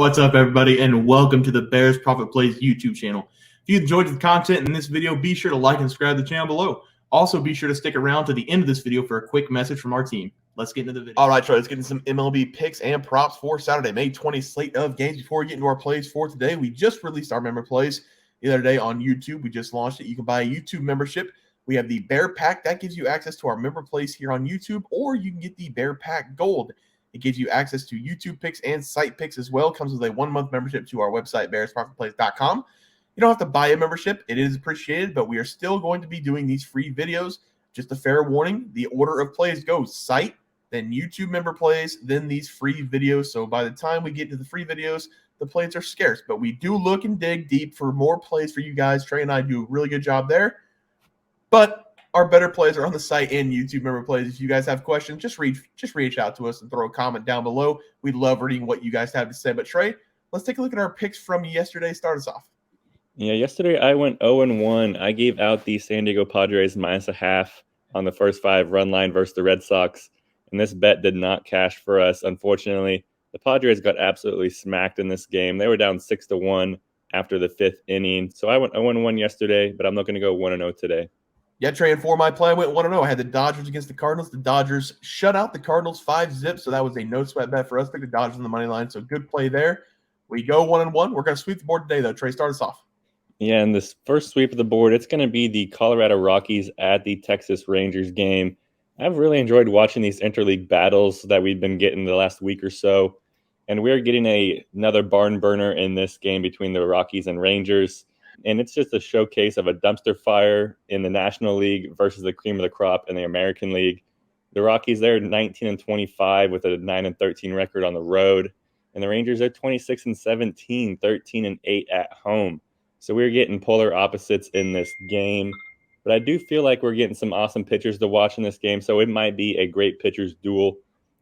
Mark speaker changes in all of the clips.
Speaker 1: What's up, everybody, and welcome to the Bears Profit Plays YouTube channel. If you enjoyed the content in this video, be sure to like and subscribe to the channel below. Also, be sure to stick around to the end of this video for a quick message from our team. Let's get into the video.
Speaker 2: All right, Troy, let's get into some MLB picks and props for Saturday, May 20th slate of games. Before we get into our plays for today, we just released our member plays the other day on YouTube. We just launched it. You can buy a YouTube membership. We have the Bear Pack. That gives you access to our member plays here on YouTube, or you can get the Bear Pack Gold. It gives you access to YouTube picks and site picks as well. Comes with a 1-month membership to our website, bearsprofitplays.com. You don't have to buy a membership. It is appreciated, but we are still going to be doing these free videos. Just a fair warning, the order of plays goes site, then YouTube member plays, then these free videos. So by the time we get to the free videos, the plays are scarce. But we do look and dig deep for more plays for you guys. Trey and I do a really good job there. But our better plays are on the site and YouTube member plays. If you guys have questions, just reach out to us and throw a comment down below. We love reading what you guys have to say. But Trey, let's take a look at our picks from yesterday. Start us off.
Speaker 3: Yeah, yesterday I went 0-1. I gave out the San Diego Padres -0.5 on the first 5 run line versus the Red Sox, and this bet did not cash for us. Unfortunately, the Padres got absolutely smacked in this game. They were down 6-1 after the 5th inning. So I went 0-1 yesterday, but I'm not going to go 1-0 today.
Speaker 2: Yeah, Trey, and for my play, I went 1-0. I had the Dodgers against the Cardinals. The Dodgers shut out the Cardinals 5-0, so that was a no-sweat bet for us. Took the Dodgers on the money line, so good play there. We go 1-1. We're going to sweep the board today, though. Trey, start us off.
Speaker 3: Yeah, and this first sweep of the board, it's going to be the Colorado Rockies at the Texas Rangers game. I've really enjoyed watching these interleague battles that we've been getting the last week or so, and we're getting another barn burner in this game between the Rockies and Rangers. And it's just a showcase of a dumpster fire in the National League versus the cream of the crop in the American League. The Rockies, they're 19-25 with a 9-13 record on the road. And the Rangers are 26-17, 13-8 at home. So we're getting polar opposites in this game. But I do feel like we're getting some awesome pitchers to watch in this game. So it might be a great pitchers duel.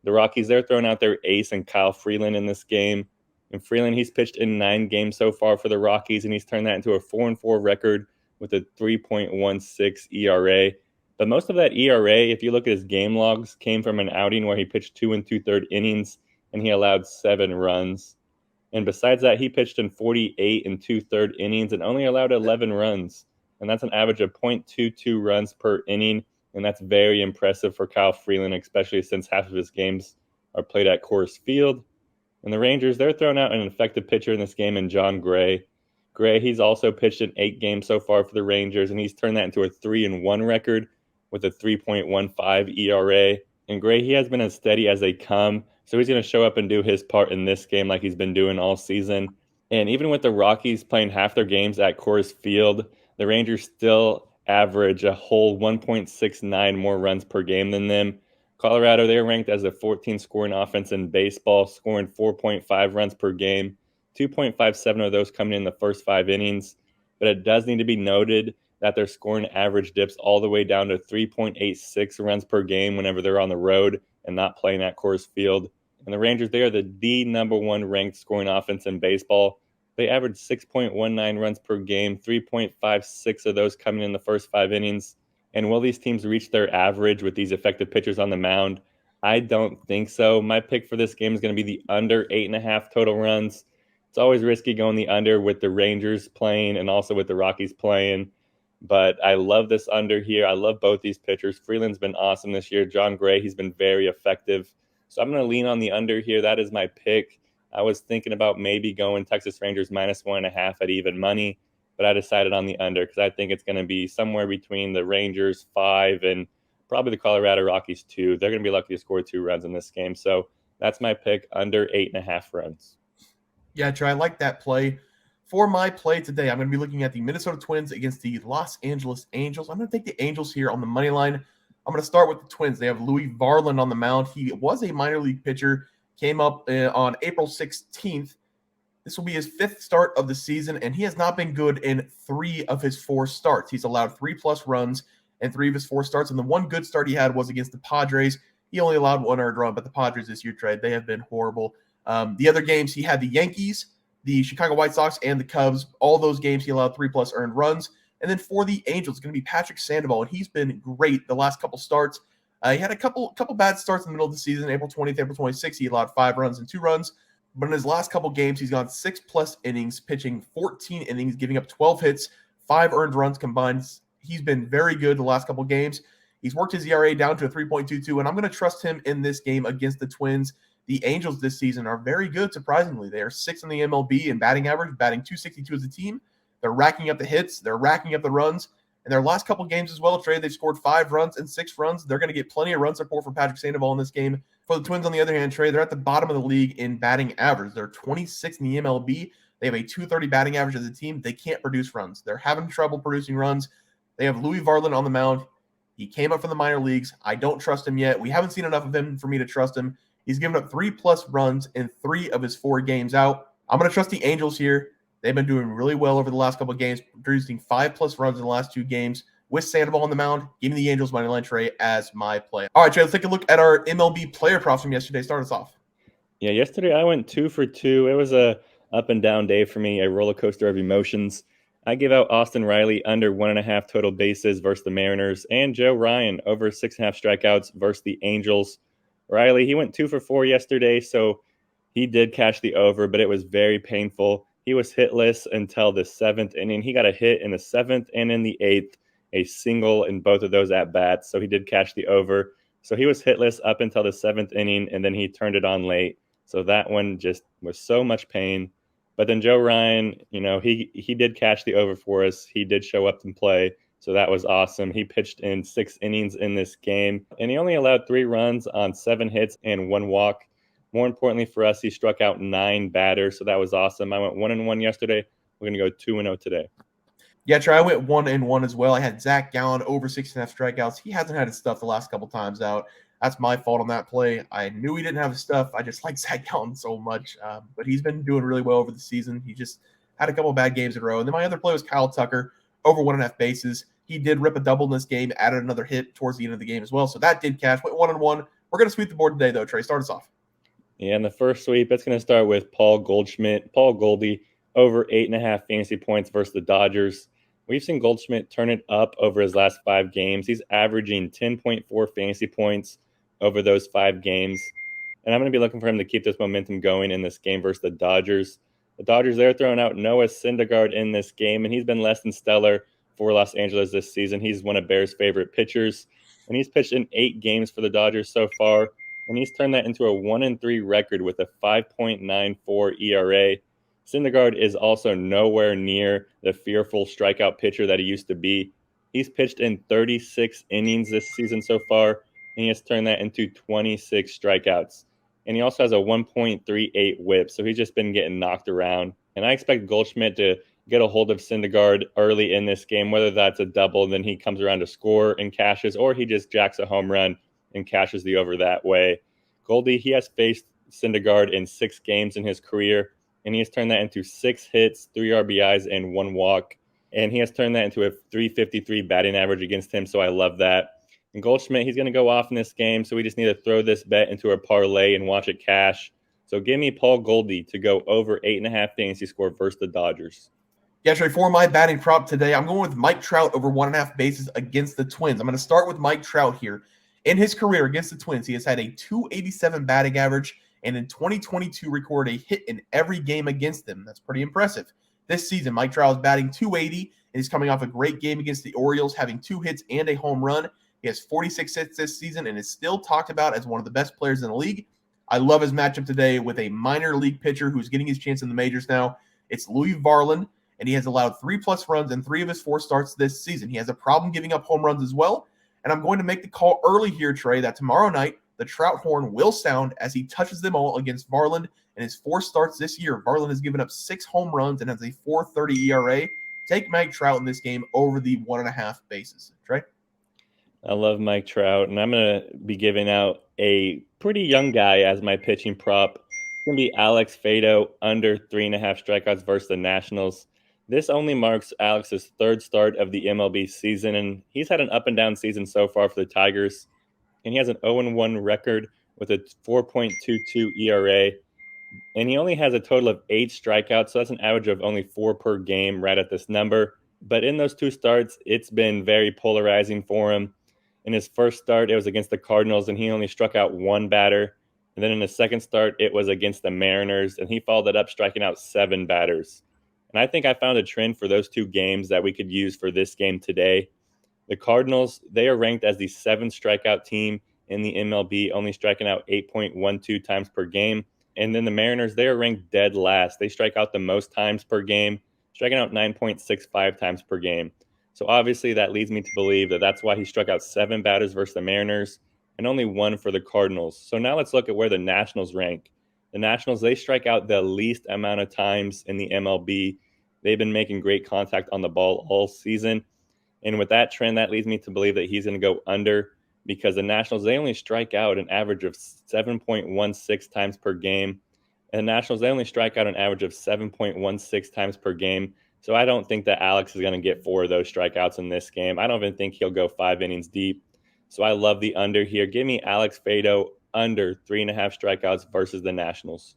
Speaker 3: The Rockies, they're throwing out their ace and Kyle Freeland in this game. And Freeland, he's pitched in 9 games so far for the Rockies, and he's turned that into a 4-4 record with a 3.16 ERA. But most of that ERA, if you look at his game logs, came from an outing where he pitched 2 2/3 innings, and he allowed 7 runs. And besides that, he pitched in 48 2/3 innings and only allowed 11 runs. And that's an average of 0.22 runs per inning, and that's very impressive for Kyle Freeland, especially since half of his games are played at Coors Field. And the Rangers, they're throwing out an effective pitcher in this game in John Gray. Gray, he's also pitched in 8 games so far for the Rangers, and he's turned that into a 3-1 record with a 3.15 ERA. And Gray, he has been as steady as they come, so he's going to show up and do his part in this game like he's been doing all season. And even with the Rockies playing half their games at Coors Field, the Rangers still average a whole 1.69 more runs per game than them. Colorado, they're ranked as the 14th scoring offense in baseball, scoring 4.5 runs per game, 2.57 of those coming in the first 5 innings. But it does need to be noted that their scoring average dips all the way down to 3.86 runs per game whenever they're on the road and not playing at Coors Field. And the Rangers, they are the number 1 ranked scoring offense in baseball. They average 6.19 runs per game, 3.56 of those coming in the first 5 innings. And will these teams reach their average with these effective pitchers on the mound? I don't think so. My pick for this game is going to be the under 8.5 total runs. It's always risky going the under with the Rangers playing and also with the Rockies playing. But I love this under here. I love both these pitchers. Freeland's been awesome this year. John Gray, he's been very effective. So I'm going to lean on the under here. That is my pick. I was thinking about maybe going Texas Rangers -1.5 at even money, but I decided on the under because I think it's going to be somewhere between the Rangers 5 and probably the Colorado Rockies 2. They're going to be lucky to score 2 runs in this game. So that's my pick, under 8.5 runs.
Speaker 2: Yeah, Trey, I like that play. For my play today, I'm going to be looking at the Minnesota Twins against the Los Angeles Angels. I'm going to take the Angels here on the money line. I'm going to start with the Twins. They have Louis Varland on the mound. He was a minor league pitcher, came up on April 16th. This will be his 5th start of the season, and he has not been good in 3 of his 4 starts. He's allowed 3+ runs in 3 of his 4 starts, and the one good start he had was against the Padres. He only allowed 1 earned run, but the Padres this year, Trey, they have been horrible. The other games, he had the Yankees, the Chicago White Sox, and the Cubs. All those games, he allowed 3+ earned runs. And then for the Angels, it's going to be Patrick Sandoval, and he's been great the last couple starts. He had a couple bad starts in the middle of the season. April 20th, April 26th, he allowed 5 runs and 2 runs. But in his last couple games, he's gone 6+ innings, pitching 14 innings, giving up 12 hits, 5 earned runs combined. He's been very good the last couple games. He's worked his ERA down to a 3.22, and I'm going to trust him in this game against the Twins. The Angels this season are very good, surprisingly. They are 6th in the MLB in batting average, batting .262 as a team. They're racking up the hits. They're racking up the runs. And their last couple games as well, Trey, they've scored 5 runs and 6 runs. They're going to get plenty of run support from Patrick Sandoval in this game. For the Twins, on the other hand, Trey, they're at the bottom of the league in batting average. They're 26th in the MLB. They have a .230 batting average as a team. They can't produce runs. They're having trouble producing runs. They have Louis Varland on the mound. He came up from the minor leagues. I don't trust him yet. We haven't seen enough of him for me to trust him. He's given up 3+ runs in 3 of his 4 games out. I'm going to trust the Angels here. They've been doing really well over the last couple of games, producing 5+ runs in the last 2 games. With Sandoval on the mound, give me the Angels money line, Trey, as my play. All right, Trey, let's take a look at our MLB player props from yesterday. Start us off.
Speaker 3: Yeah, yesterday I went 2 for 2. It was a up and down day for me, a roller coaster of emotions. I gave out Austin Riley under 1.5 total bases versus the Mariners, and Joe Ryan over 6.5 strikeouts versus the Angels. Riley, he went 2 for 4 yesterday, so he did cash the over, but it was very painful. He was hitless until the 7th inning. He got a hit in the 7th and in the 8th, a single in both of those at-bats, so he did cash the over. So he was hitless up until the 7th inning, and then he turned it on late. So that one just was so much pain. But then Joe Ryan, he did cash the over for us. He did show up and play, so that was awesome. He pitched in 6 innings in this game, and he only allowed 3 runs on 7 hits and 1 walk. More importantly for us, he struck out 9 batters, so that was awesome. I went 1-1 yesterday. We're going to go 2-0 today.
Speaker 2: Yeah, Trey, I went 1-1 as well. I had Zach Gallen over 6.5 strikeouts. He hasn't had his stuff the last couple times out. That's my fault on that play. I knew he didn't have his stuff. I just like Zach Gallen so much. But he's been doing really well over the season. He just had a couple bad games in a row. And then my other play was Kyle Tucker over 1.5 bases. He did rip a double in this game, added another hit towards the end of the game as well. So that did cash. Went 1-1. We're going to sweep the board today, though. Trey, start us off.
Speaker 3: Yeah, in the first sweep, it's going to start with Paul Goldschmidt. Paul Goldie over 8.5 fantasy points versus the Dodgers. We've seen Goldschmidt turn it up over his last 5 games. He's averaging 10.4 fantasy points over those 5 games. And I'm going to be looking for him to keep this momentum going in this game versus the Dodgers. The Dodgers, they're throwing out Noah Syndergaard in this game, and he's been less than stellar for Los Angeles this season. He's one of Bears' favorite pitchers, and he's pitched in 8 games for the Dodgers so far, and he's turned that into a 1-3 record with a 5.94 ERA. Syndergaard is also nowhere near the fearful strikeout pitcher that he used to be. He's pitched in 36 innings this season so far, and he has turned that into 26 strikeouts. And he also has a 1.38 whip, so he's just been getting knocked around. And I expect Goldschmidt to get a hold of Syndergaard early in this game, whether that's a double, then he comes around to score and cashes, or he just jacks a home run and cashes the over that way. Goldie, he has faced Syndergaard in 6 games in his career, and he has turned that into 6 hits, 3 RBIs, and 1 walk. And he has turned that into a 353 batting average against him, so I love that. And Goldschmidt, he's going to go off in this game, so we just need to throw this bet into a parlay and watch it cash. So give me Paul Goldie to go over 8.5 fantasy score versus the Dodgers.
Speaker 2: Yeah, Trey, for my batting prop today, I'm going with Mike Trout over 1.5 bases against the Twins. I'm going to start with Mike Trout here. In his career against the Twins, he has had a .287 batting average, and in 2022 recorded a hit in every game against them. That's pretty impressive. This season, Mike Trout is batting .280, and he's coming off a great game against the Orioles, having 2 hits and a home run. He has 46 hits this season and is still talked about as one of the best players in the league. I love his matchup today with a minor league pitcher who's getting his chance in the majors now. It's Louis Varland, and he has allowed 3+ runs in 3 of his 4 starts this season. He has a problem giving up home runs as well, and I'm going to make the call early here, Trey, that tomorrow night the Trout horn will sound as he touches them all against Varland. In his 4 starts this year, Varland has given up 6 home runs and has a 4.30 ERA. Take Mike Trout in this game over the 1.5 bases. Trey?
Speaker 3: I love Mike Trout, and I'm going to be giving out a pretty young guy as my pitching prop. It's going to be Alex Faedo under 3.5 strikeouts versus the Nationals. This only marks Alex's 3rd start of the MLB season, and he's had an up-and-down season so far for the Tigers. And he has an 0-1 record with a 4.22 ERA. And he only has a total of 8 strikeouts, so that's an average of only 4 per game right at this number. But in those 2 starts, it's been very polarizing for him. In his first start, it was against the Cardinals, and he only struck out 1 batter. And then in his second start, it was against the Mariners, and he followed it up, striking out 7 batters. And I think I found a trend for those 2 games that we could use for this game today. The Cardinals, they are ranked as the 7th strikeout team in the MLB, only striking out 8.12 times per game. And then the Mariners, they are ranked dead last. They strike out the most times per game, striking out 9.65 times per game. So obviously that leads me to believe that that's why he struck out 7 batters versus the Mariners and only 1 for the Cardinals. So now let's look at where the Nationals rank. The Nationals, they strike out the least amount of times in the MLB. They've been making great contact on the ball all season. And with that trend, that leads me to believe that he's going to go under, because the Nationals, they only strike out an average of 7.16 times per game. And the Nationals, they only strike out an average of 7.16 times per game. So I don't think that Alex is going to get 4 of those strikeouts in this game. I don't even think he'll go 5 innings deep. So I love the under here. Give me Alex Faedo under 3.5 strikeouts versus the Nationals.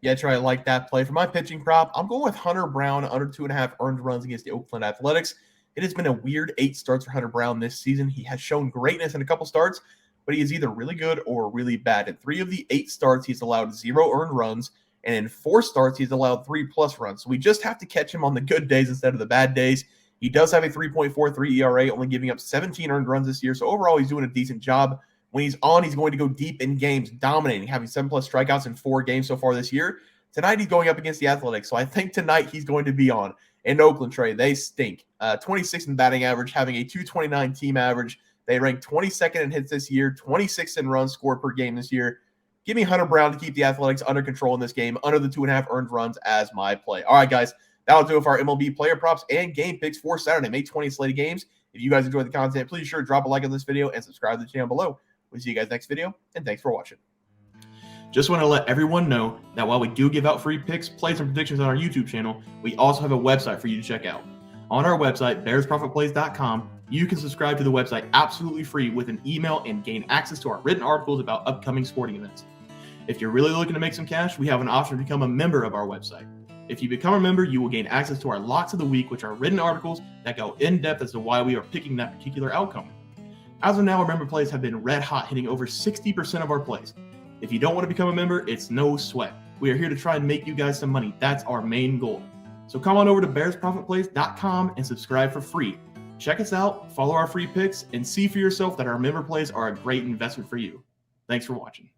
Speaker 2: Yeah, Trey, I like that play. For my pitching prop, I'm going with Hunter Brown under 2.5 earned runs against the Oakland Athletics. It has been a weird 8 starts for Hunter Brown this season. He has shown greatness in a couple starts, but he is either really good or really bad. In 3 of the 8 starts, he's allowed 0 earned runs, and in 4 starts, he's allowed 3+ runs. So we just have to catch him on the good days instead of the bad days. He does have a 3.43 ERA, only giving up 17 earned runs this year. So overall, he's doing a decent job. When he's on, he's going to go deep in games, dominating, having 7+ strikeouts in 4 games so far this year. Tonight, he's going up against the Athletics. So I think tonight he's going to be on. And Oakland, Trey, they stink. 26th in batting average, having a 229 team average. They rank 22nd in hits this year, 26th in runs scored per game this year. Give me Hunter Brown to keep the Athletics under control in this game, under the 2.5 earned runs as my play. All right, guys, that'll do it for our MLB player props and game picks for Saturday, May 20th slate of games. If you guys enjoyed the content, please be sure to drop a like on this video and subscribe to the channel below. We'll see you guys next video, and thanks for watching.
Speaker 1: Just want to let everyone know that while we do give out free picks, plays, and predictions on our YouTube channel, we also have a website for you to check out. On our website, bearsprofitplays.com, you can subscribe to the website absolutely free with an email and gain access to our written articles about upcoming sporting events. If you're really looking to make some cash, we have an option to become a member of our website. If you become a member, you will gain access to our Locks of the Week, which are written articles that go in depth as to why we are picking that particular outcome. As of now, our member plays have been red hot, hitting over 60% of our plays. If you don't want to become a member, it's no sweat. We are here to try and make you guys some money. That's our main goal. So come on over to bearsprofitplays.com and subscribe for free. Check us out, follow our free picks, and see for yourself that our member plays are a great investment for you. Thanks for watching.